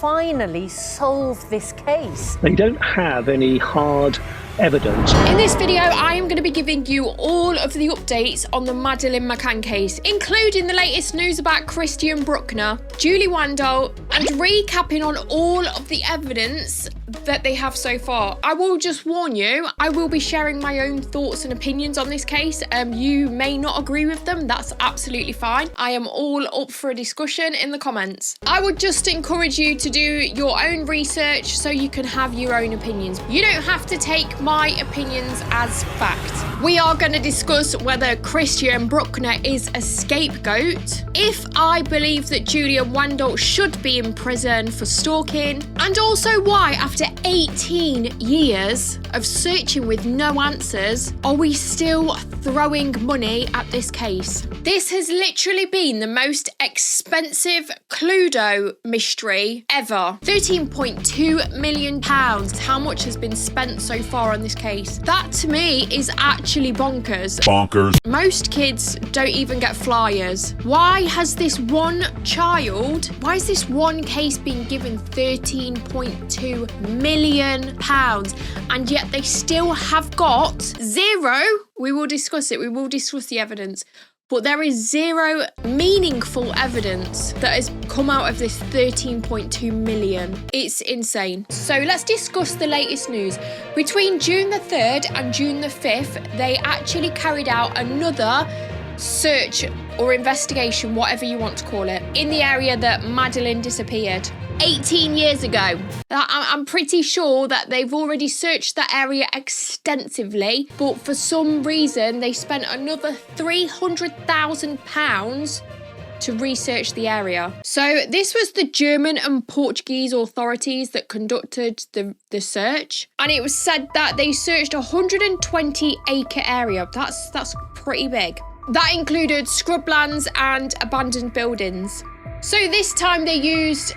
finally solve this case? They don't have any hard evidence. In this video, I am going to be giving you all of the updates on the Madeleine McCann case, including the latest news about Christian Brueckner, Julia Wendell, and recapping on all of the evidence that they have so far. I will just warn you, I will be sharing my own thoughts and opinions on this case. You may not agree with them, that's absolutely fine. I am all up for a discussion in the comments. I would just encourage you to do your own research so you can have your own opinions. You don't have to take my opinions as fact. We are going to discuss whether Christian Brueckner is a scapegoat, if I believe that Julia Wandelt should be in prison for stalking, and also why, after 18 years of searching with no answers, are we still throwing money at this case? This has literally been the most expensive Cluedo mystery ever. £13.2 million. How much has been spent so far on this case? That to me is actually bonkers. Bonkers. Most kids don't even get flyers. Why has this one case been given £13.2 million, and yet they still have got zero? We will discuss it. We will discuss the evidence. But there is zero meaningful evidence that has come out of this 13.2 million. It's insane. So let's discuss the latest news. Between June the 3rd and June the 5th, they actually carried out another search or investigation, whatever you want to call it, in the area that Madeleine disappeared 18 years ago. I'm pretty sure that they've already searched that area extensively, but for some reason they spent another £300,000 to research the area. So this was the German and Portuguese authorities that conducted the search, and it was said that they searched a 120-acre area. That's pretty big. That included scrublands and abandoned buildings. So this time they used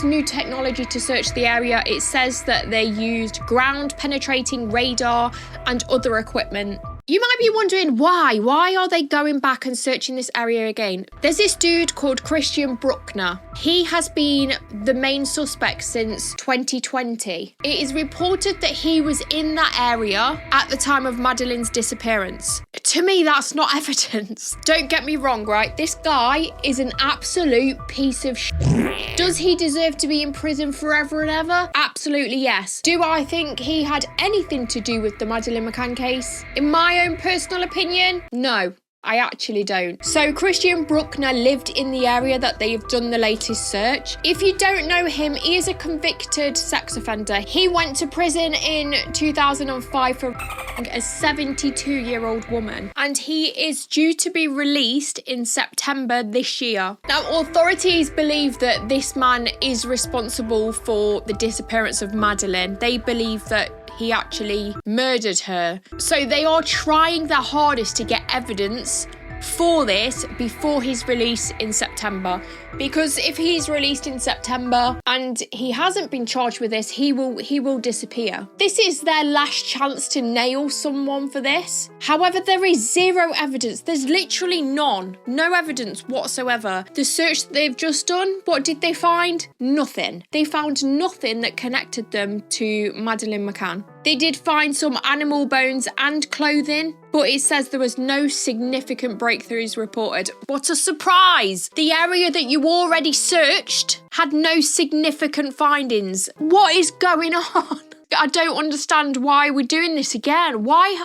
new technology to search the area. It says that they used ground penetrating radar and other equipment. You might be wondering why. Why are they going back and searching this area again? There's this dude called Christian Brueckner. He has been the main suspect since 2020. It is reported that he was in that area at the time of Madeleine's disappearance. To me, that's not evidence. Don't get me wrong, right? This guy is an absolute piece of shit. Does he deserve to be in prison forever and ever? Absolutely yes. Do I think he had anything to do with the Madeleine McCann case? In my own personal opinion, no. I actually don't. So Christian Brueckner lived in the area that they've done the latest search. If you don't know him, he is a convicted sex offender. He went to prison in 2005 for a 72-year-old woman, and he is due to be released in September this year. Now, authorities believe that this man is responsible for the disappearance of Madeleine. They believe that he actually murdered her. So they are trying their hardest to get evidence for this before his release in September. Because if he's released in September and he hasn't been charged with this, he will disappear. This is their last chance to nail someone for this. However, there is zero evidence. There's literally none. No evidence whatsoever. The search that they've just done, what did they find? Nothing. They found nothing that connected them to Madeleine McCann. They did find some animal bones and clothing, but it says there was no significant breakthroughs reported. What a surprise! The area that you already searched had no significant findings. What is going on? I don't understand why we're doing this again. Why?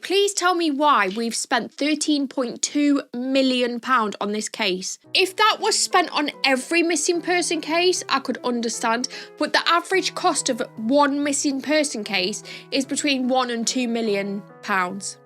Please tell me why we've spent £13.2 million on this case. If that was spent on every missing person case, I could understand, but the average cost of one missing person case is between £1 and £2 million.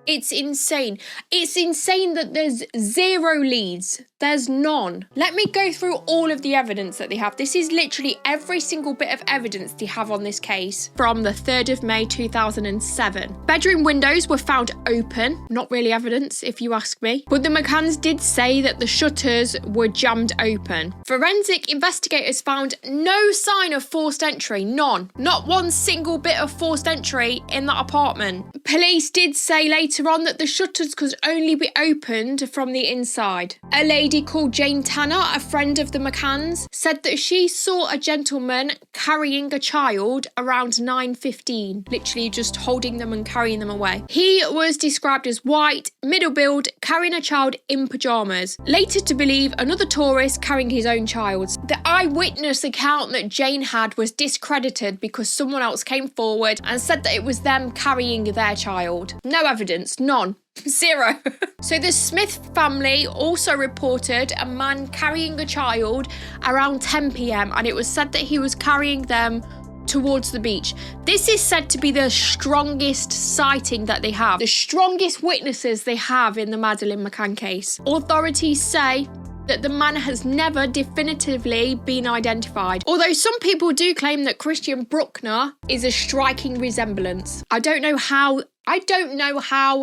It's insane. It's insane that there's zero leads. There's none. Let me go through all of the evidence that they have. This is literally every single bit of evidence they have on this case from the 3rd of May 2007. Bedroom windows were found open. Not really evidence, if you ask me. But the McCanns did say that the shutters were jammed open. Forensic investigators found no sign of forced entry. None. Not one single bit of forced entry in that apartment. Police did did say later on that the shutters could only be opened from the inside. A lady called Jane Tanner, a friend of the McCanns, said that she saw a gentleman carrying a child around 9:15, literally just holding them and carrying them away. He was described as white, middle build, carrying a child in pyjamas. Later to believe another tourist carrying his own child. The eyewitness account that Jane had was discredited because someone else came forward and said that it was them carrying their child. No evidence, none. Zero. So the Smith family also reported a man carrying a child around 10 p.m. and it was said that he was carrying them towards the beach. This is said to be the strongest sighting that they have, the strongest witnesses they have in the Madeleine McCann case. Authorities say that the man has never definitively been identified, although some people do claim that Christian Brueckner is a striking resemblance. I don't know how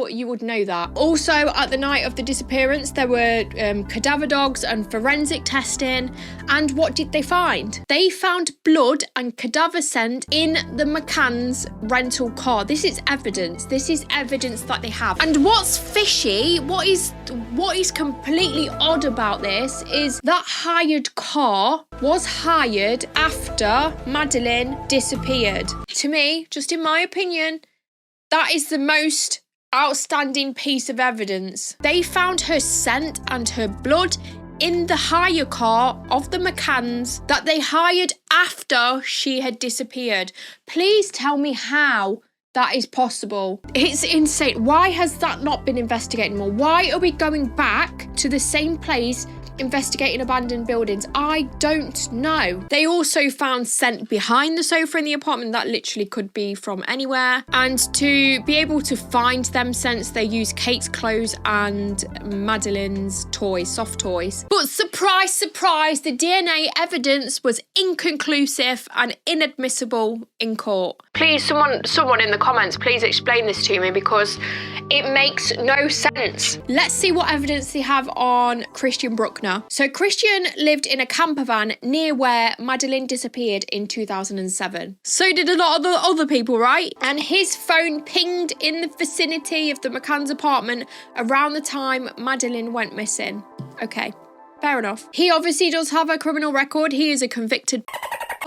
you would know that. Also, at the night of the disappearance, there were cadaver dogs and forensic testing. And what did they find? They found blood and cadaver scent in the McCann's rental car. This is evidence. This is evidence that they have. And what's fishy, what is completely odd about this is that hired car was hired after Madeleine disappeared. To me, just in my opinion, that is the most outstanding piece of evidence. They found her scent and her blood in the hire car of the McCanns that they hired after she had disappeared. Please tell me how that is possible. It's insane. Why has that not been investigated more? Why are we going back to the same place investigating abandoned buildings? I don't know. They also found scent behind the sofa in the apartment that literally could be from anywhere. And to be able to find them scents, they used Kate's clothes and Madeleine's toys, soft toys. But surprise, surprise, the DNA evidence was inconclusive and inadmissible in court. Please, someone in the comments, please explain this to me because it makes no sense. Let's see what evidence they have on Christian Brueckner. So Christian lived in a camper van near where Madeleine disappeared in 2007. So did a lot of the other people, right? And his phone pinged in the vicinity of the McCann's apartment around the time Madeleine went missing. Okay, fair enough. He obviously does have a criminal record. He is a convicted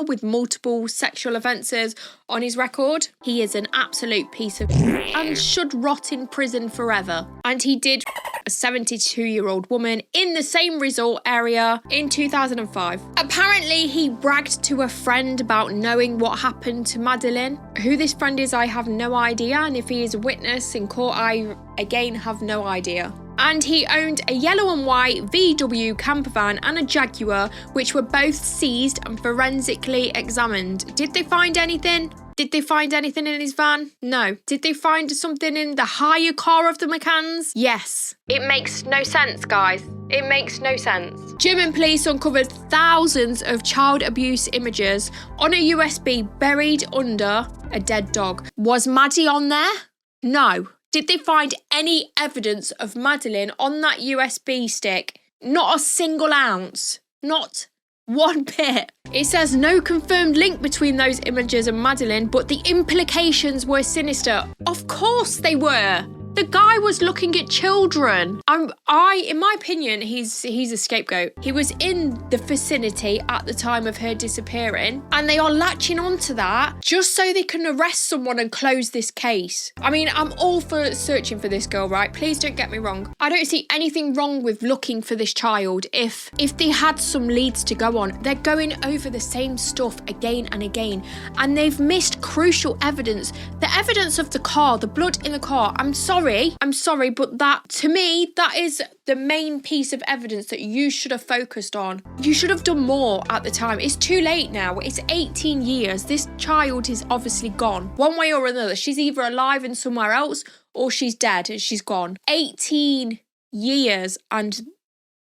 with multiple sexual offences on his record. He is an absolute piece of and should rot in prison forever. And he did a 72-year-old woman in the same resort area in 2005. Apparently, he bragged to a friend about knowing what happened to Madeleine. Who this friend is, I have no idea. And if he is a witness in court, I, again, have no idea. And he owned a yellow and white VW camper van and a Jaguar, which were both seized and forensically examined. Did they find anything? Did they find anything in his van? No. Did they find something in the hire car of the McCanns? Yes. It makes no sense, guys. It makes no sense. German police uncovered thousands of child abuse images on a USB buried under a dead dog. Was Maddie on there? No. Did they find any evidence of Madeleine on that USB stick? Not a single ounce. Not one bit. It says no confirmed link between those images and Madeleine, but the implications were sinister. Of course they were. The guy was looking at children. In my opinion, he's a scapegoat. He was in the vicinity at the time of her disappearing, and they are latching onto that just so they can arrest someone and close this case. I mean, I'm all for searching for this girl, right? Please don't get me wrong. I don't see anything wrong with looking for this child. If they had some leads to go on, they're going over the same stuff again and again, and they've missed crucial evidence. The evidence of the car, the blood in the car. I'm sorry, but that, to me, that is the main piece of evidence that you should have focused on. You should have done more at the time. It's too late now. It's 18 years. This child is obviously gone. One way or another. She's either alive and somewhere else or she's dead and she's gone. 18 years and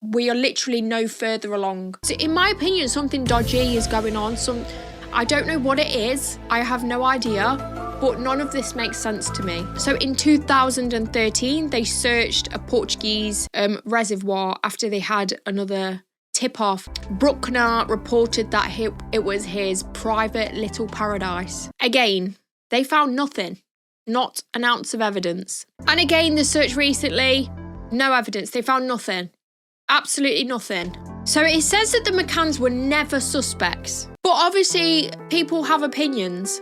we are literally no further along. So in my opinion, something dodgy is going on. I don't know what it is. I have no idea. But none of this makes sense to me. So in 2013, they searched a Portuguese reservoir after they had another tip-off. Brueckner reported that it was his private little paradise. Again, they found nothing. Not an ounce of evidence. And again, the search recently, no evidence. They found nothing. Absolutely nothing. So it says that the McCanns were never suspects. But obviously, people have opinions,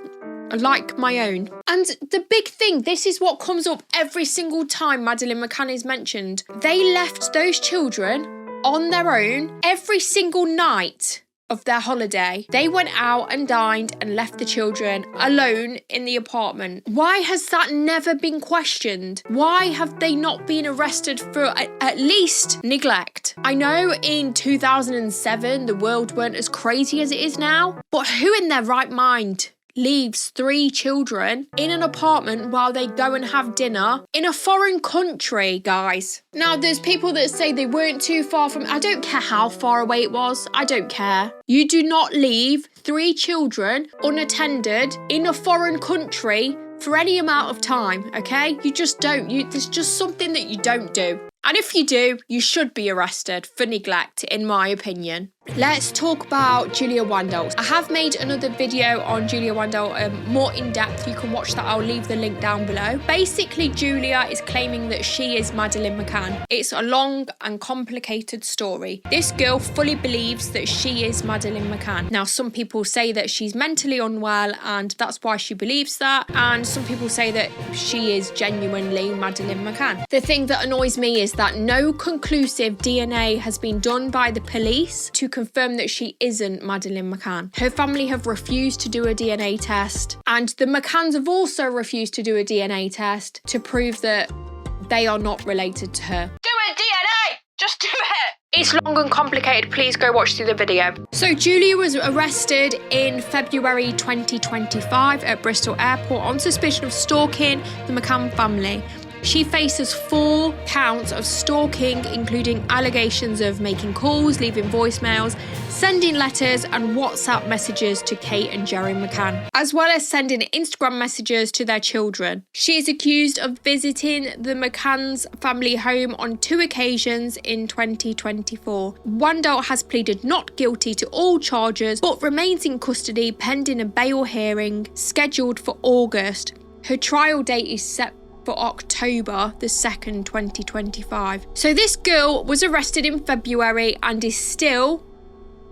like my own. And the big thing, this is what comes up every single time Madeleine McCann is mentioned. They left those children on their own every single night of their holiday. They went out and dined and left the children alone in the apartment. Why has that never been questioned? Why have they not been arrested for at least neglect? I know in 2007 the world weren't as crazy as it is now, but who in their right mind leaves 3 children in an apartment while they go and have dinner in a foreign country, guys? Now, there's people that say they weren't too far from... I don't care how far away it was. I don't care. You do not leave 3 children unattended in a foreign country for any amount of time, okay? You just don't. There's just something that you don't do. And if you do, you should be arrested for neglect, in my opinion. Let's talk about Julia Wandelt. I have made another video on Julia Wendell, more in depth. You can watch that. I'll leave the link down below. Basically, Julia is claiming that she is Madeleine McCann. It's a long and complicated story. This girl fully believes that she is Madeleine McCann. Now, some people say that she's mentally unwell and that's why she believes that. And some people say that she is genuinely Madeleine McCann. The thing that annoys me is that no conclusive DNA has been done by the police to confirm that she isn't Madeleine McCann. Her family have refused to do a DNA test, and the McCanns have also refused to do a DNA test to prove that they are not related to her. Do a DNA! Just do it! It's long and complicated. Please go watch through the video. So Julia was arrested in February 2025 at Bristol Airport on suspicion of stalking the McCann family. She faces 4 counts of stalking, including allegations of making calls, leaving voicemails, sending letters and WhatsApp messages to Kate and Jerry McCann, as well as sending Instagram messages to their children. She is accused of visiting the McCann's family home on 2 occasions in 2024. Wandelt has pleaded not guilty to all charges, but remains in custody pending a bail hearing scheduled for August. Her trial date is set for October the 2nd, 2025. So this girl was arrested in February and is still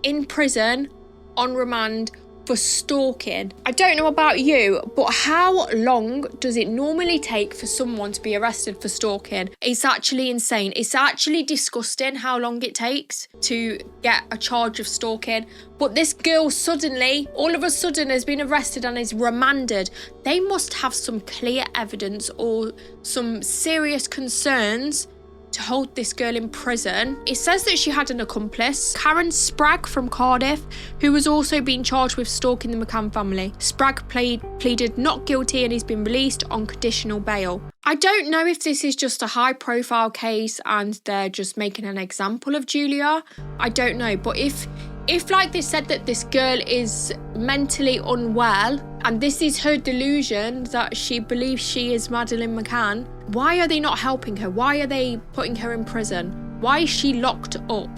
in prison on remand for stalking. I don't know about you, but how long does it normally take for someone to be arrested for stalking? It's actually insane. It's actually disgusting how long it takes to get a charge of stalking. But this girl suddenly, all of a sudden, has been arrested and is remanded. They must have some clear evidence or some serious concerns to hold this girl in prison. It says that she had an accomplice, Karen Spragg from Cardiff, who was also being charged with stalking the McCann family. Spragg pleaded not guilty and he's been released on conditional bail. I don't know if this is just a high-profile case and they're just making an example of Julia. I don't know, but if like they said that this girl is mentally unwell and this is her delusion that she believes she is Madeleine McCann, why are they not helping her? Why are they putting her in prison? Why is she locked up?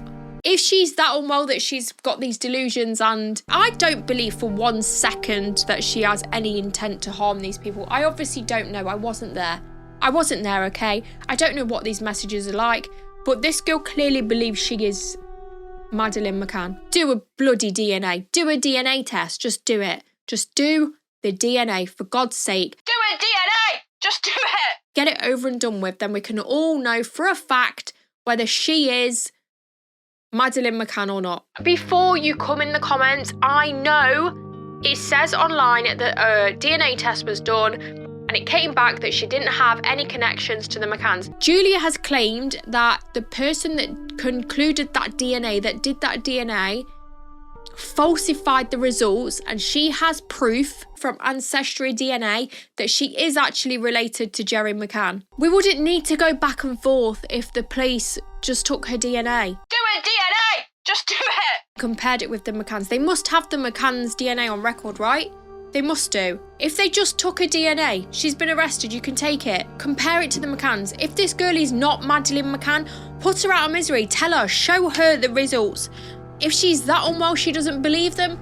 If she's that unwell that she's got these delusions, and I don't believe for 1 second that she has any intent to harm these people. I obviously don't know. I wasn't there. Okay? I don't know what these messages are like, but this girl clearly believes she is Madeleine McCann. Do a bloody DNA. Do a DNA test. Just do it. Just do the DNA, for God's sake. Do a DNA! Just do it! Get it over and done with, then we can all know for a fact whether she is Madeleine McCann or not. Before you come in the comments, I know it says online that a DNA test was done and it came back that she didn't have any connections to the McCanns. Julia has claimed that the person that concluded that DNA, that did that DNA, falsified the results, and she has proof from Ancestry DNA that she is actually related to Jerry McCann. We wouldn't need to go back and forth if the police just took her DNA. Do a DNA! Just do it! Compared it with the McCanns. They must have the McCanns' DNA on record, right? They must do. If they just took her DNA, she's been arrested, you can take it. Compare it to the McCanns. If this girl is not Madeleine McCann, put her out of misery. Tell her, show her the results. If she's that unwell she doesn't believe them,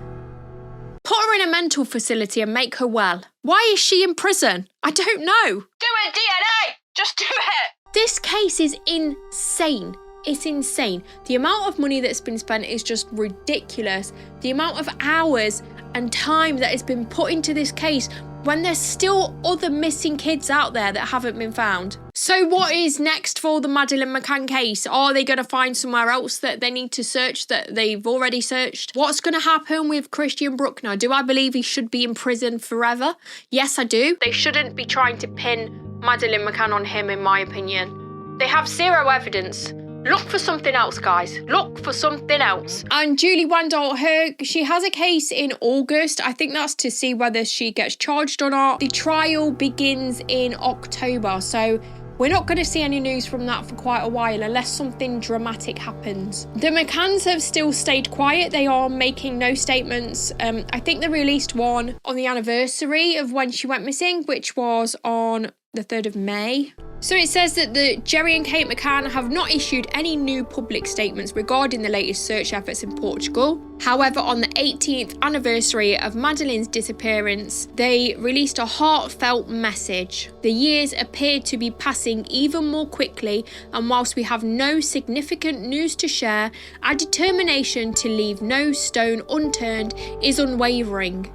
put her in a mental facility and make her well. Why is she in prison? I don't know. Do a DNA! Just do it! This case is insane. It's insane. The amount of money that's been spent is just ridiculous. The amount of hours and time that has been put into this case when there's still other missing kids out there that haven't been found. So what is next for the Madeleine McCann case? Are they going to find somewhere else that they need to search that they've already searched? What's going to happen with Christian Brueckner? Do I believe he should be in prison forever? Yes, I do. They shouldn't be trying to pin Madeleine McCann on him, in my opinion. They have zero evidence. Look for something else, guys. Look for something else. And Julia Wendell, she has a case in August. I think that's to see whether she gets charged or not. The trial begins in October, so we're not going to see any news from that for quite a while unless something dramatic happens. The McCanns have still stayed quiet. They are making no statements. I think they released one on the anniversary of when she went missing, which was on the 3rd of May. So it says that the Jerry and Kate McCann have not issued any new public statements regarding the latest search efforts in Portugal. However, on the 18th anniversary of Madeleine's disappearance, they released a heartfelt message. The years appear to be passing even more quickly, and whilst we have no significant news to share, our determination to leave no stone unturned is unwavering.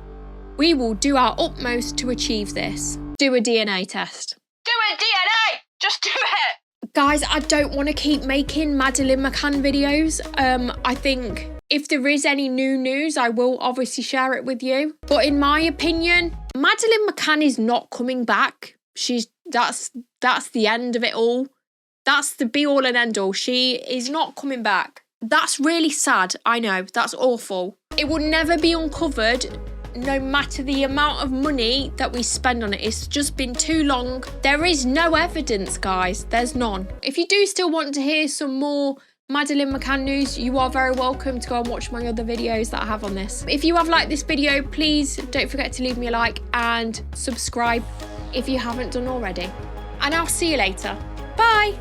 We will do our utmost to achieve this. Do a DNA test. Do a DNA! Just do it! Guys, I don't want to keep making Madeleine McCann videos. I think if there is any new news, I will obviously share it with you. But in my opinion, Madeleine McCann is not coming back. That's the end of it all. That's the be all and end all. She is not coming back. That's really sad. I know, that's awful. It will never be uncovered, no matter the amount of money that we spend on it. It's just been too long. There is no evidence, guys. There's none. If you do still want to hear some more Madeleine McCann news, you are very welcome to go and watch my other videos that I have on this. If you have liked this video, please don't forget to leave me a like and subscribe if you haven't done already. And I'll see you later. Bye!